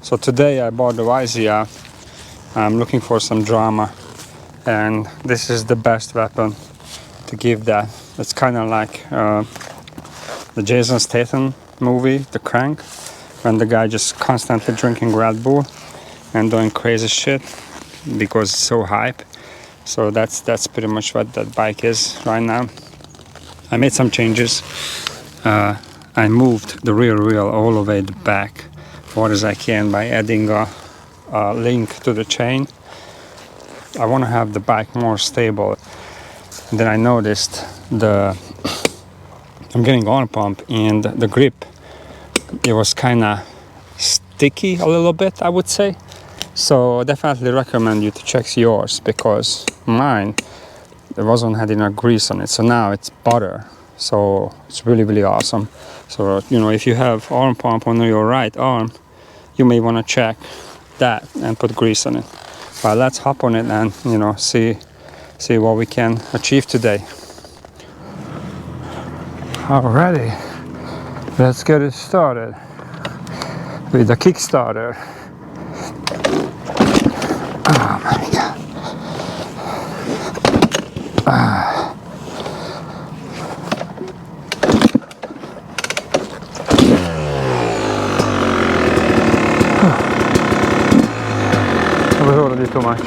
So today I bought the YZF. I'm looking for some drama, and this is the best weapon to give that. It's kind of like the Jason Statham movie, The Crank, when the guy just constantly drinking Red Bull and doing crazy shit because it's so hype. So that's pretty much what that bike is right now. I made some changes. I moved the rear wheel all the way back far as I can by adding a link to the chain. I want to have the bike more stable. And then I noticed I'm getting on pump and the grip, it was kind of sticky a little bit, I would say. So I definitely recommend you to check yours, because mine, it wasn't had enough grease on it. So now it's butter. So it's really, really awesome. So, you know, if you have arm pump on your right arm, you may want to check that and put grease on it. But let's hop on it and, you know, see what we can achieve today. Alrighty, let's get it started with the Kickstarter. Oh my God. It was already too much.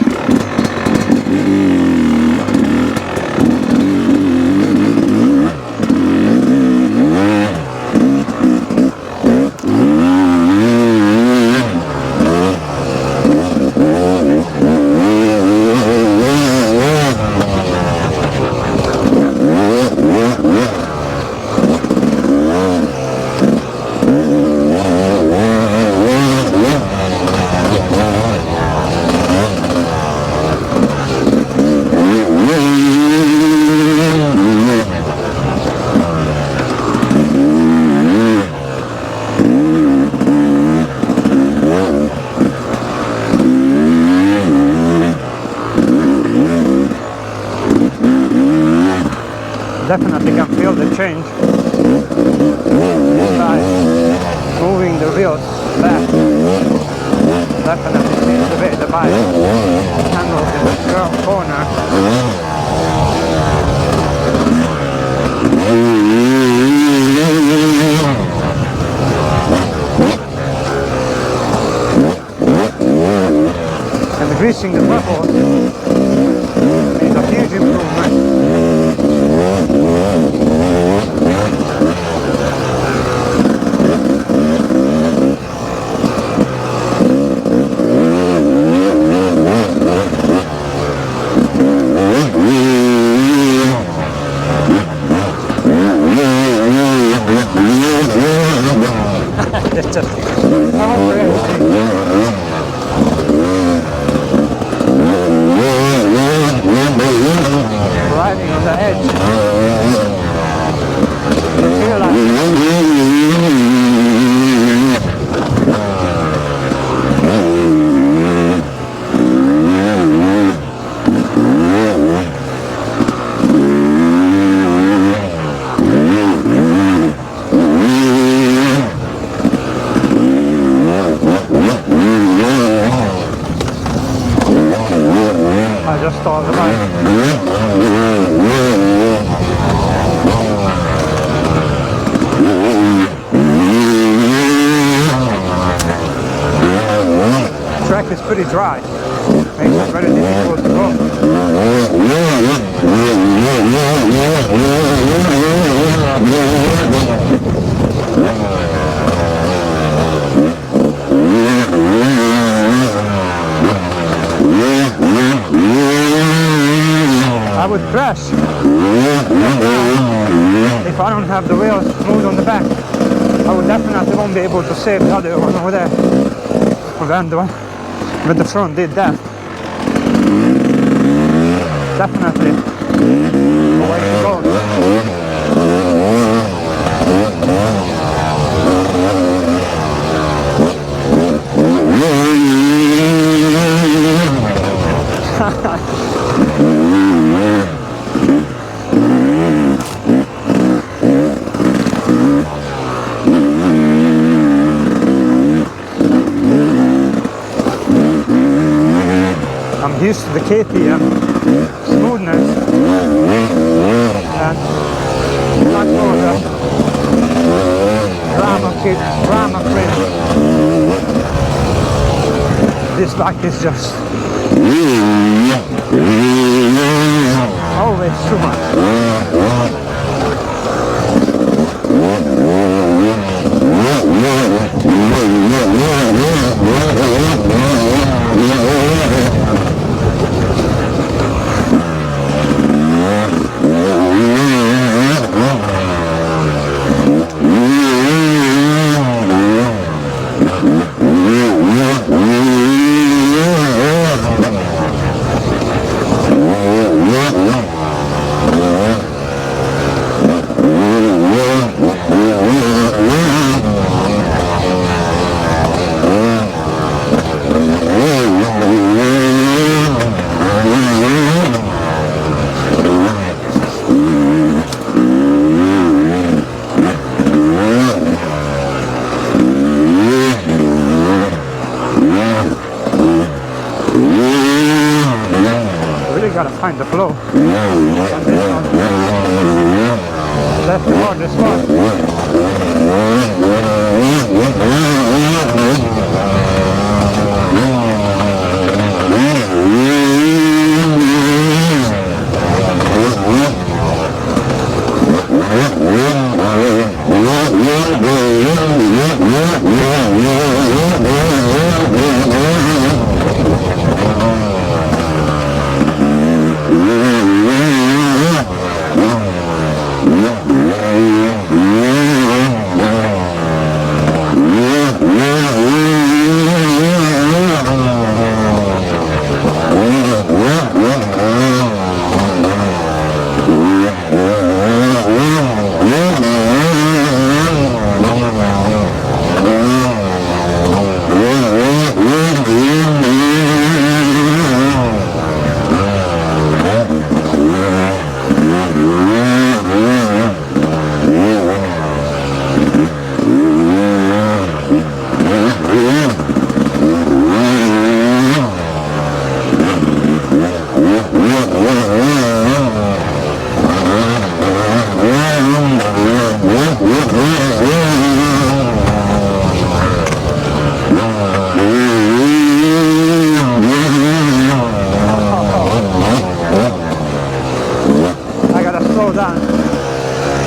Definitely can feel the change by moving the wheels back. Definitely change the way the bike handles in the curved corner. And greasing the buckles is a huge improvement. It's just riding on the edge. You feel like I just stalled the bike. The track is pretty dry. Makes it very difficult to go. I would crash if I don't have the wheels moved on the back. I would definitely won't be able to save the other one over there. When the front did that. Definitely the way to go. used to the KTM smoothness and not for the drama free. This bike is just always too much. Gotta find the flow on this one. That's the hardest one.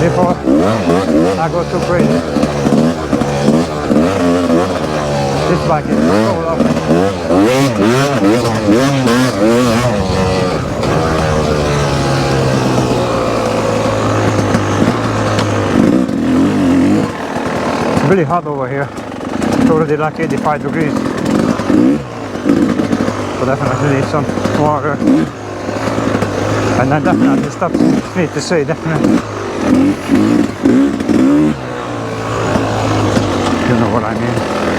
Before I go too crazy. This bike is so lovely. It's really hot over here. It's already like 85 degrees. So definitely need some water. And then definitely stops me to say definitely. You know what I mean.